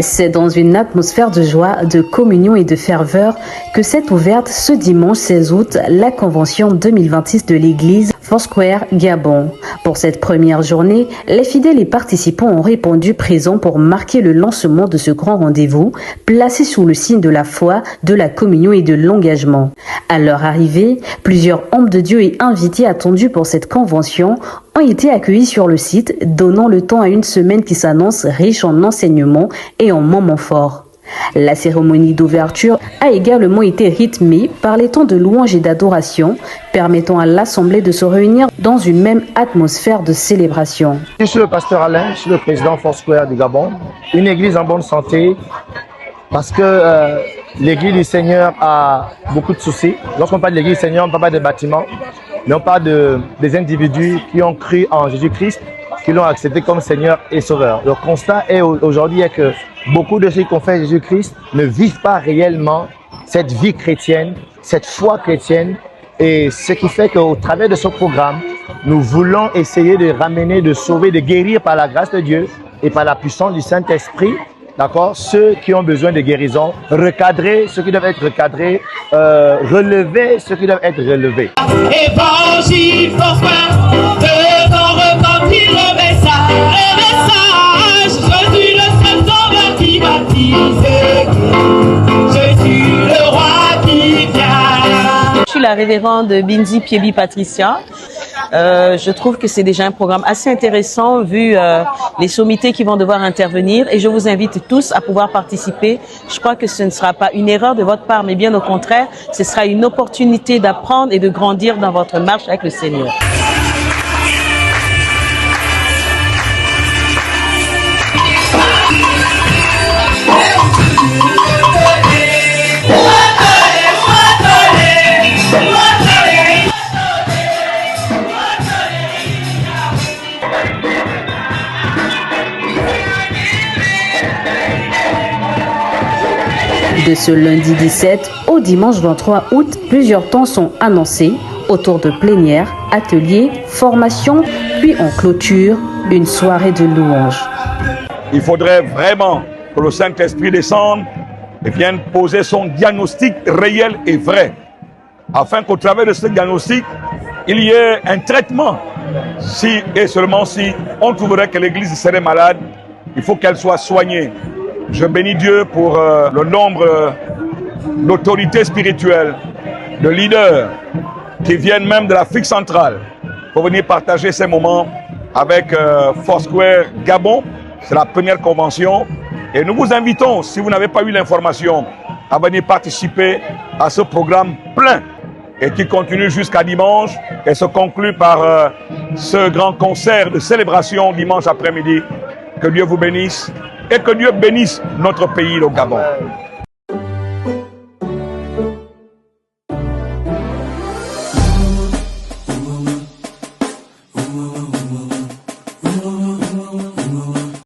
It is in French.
C'est dans une atmosphère de joie, de communion et de ferveur que s'est ouverte ce dimanche 16 août la convention 2026 de l'église Foursquare Gabon. Pour cette première journée, les fidèles et participants ont répondu présents pour marquer le lancement de ce grand rendez-vous, placé sous le signe de la foi, de la communion et de l'engagement. À leur arrivée, plusieurs hommes de Dieu et invités attendus pour cette convention ont été accueillis sur le site, donnant le temps à une semaine qui s'annonce riche en enseignements et en moments forts. La cérémonie d'ouverture a également été rythmée par les temps de louange et d'adoration, permettant à l'Assemblée de se réunir dans une même atmosphère de célébration. Je suis le pasteur Alain, je suis le président Foursquare du Gabon, une église en bonne santé, parce que l'église du Seigneur a beaucoup de soucis. Lorsqu'on parle de l'église du Seigneur, on ne parle pas des bâtiments, mais on parle des individus qui ont cru en Jésus-Christ, qui l'ont accepté comme Seigneur et Sauveur. Le constat aujourd'hui est que beaucoup de ceux qui ont fait Jésus-Christ ne vivent pas réellement cette vie chrétienne, cette foi chrétienne. Et ce qui fait qu'au travers de ce programme, nous voulons essayer de ramener, de sauver, de guérir par la grâce de Dieu et par la puissance du Saint-Esprit, d'accord, ceux qui ont besoin de guérison, recadrer ceux qui doivent être recadrés, relever ceux qui doivent être relevés. Évangile Foursquare, devant retentir le message, je suis le seul sauveur qui baptise, je suis le roi qui vient. Je suis la révérende Binzi Piebi Patricia. Je trouve que c'est déjà un programme assez intéressant vu les sommités qui vont devoir intervenir et je vous invite tous à pouvoir participer. Je crois que ce ne sera pas une erreur de votre part, mais bien au contraire, ce sera une opportunité d'apprendre et de grandir dans votre marche avec le Seigneur. De ce lundi 17 au dimanche 23 août, plusieurs temps sont annoncés autour de plénières, ateliers, formations, puis en clôture, une soirée de louanges. Il faudrait vraiment que le Saint-Esprit descende et vienne poser son diagnostic réel et vrai, afin qu'au travers de ce diagnostic, il y ait un traitement. Si et seulement si on trouverait que l'Église serait malade, il faut qu'elle soit soignée. Je bénis Dieu pour le nombre d'autorités spirituelles, de leaders qui viennent même de l'Afrique centrale pour venir partager ces moments avec Foursquare Gabon. C'est la première convention et nous vous invitons, si vous n'avez pas eu l'information, à venir participer à ce programme plein et qui continue jusqu'à dimanche et se conclut par ce grand concert de célébration dimanche après-midi. Que Dieu vous bénisse et que Dieu bénisse notre pays, le Gabon.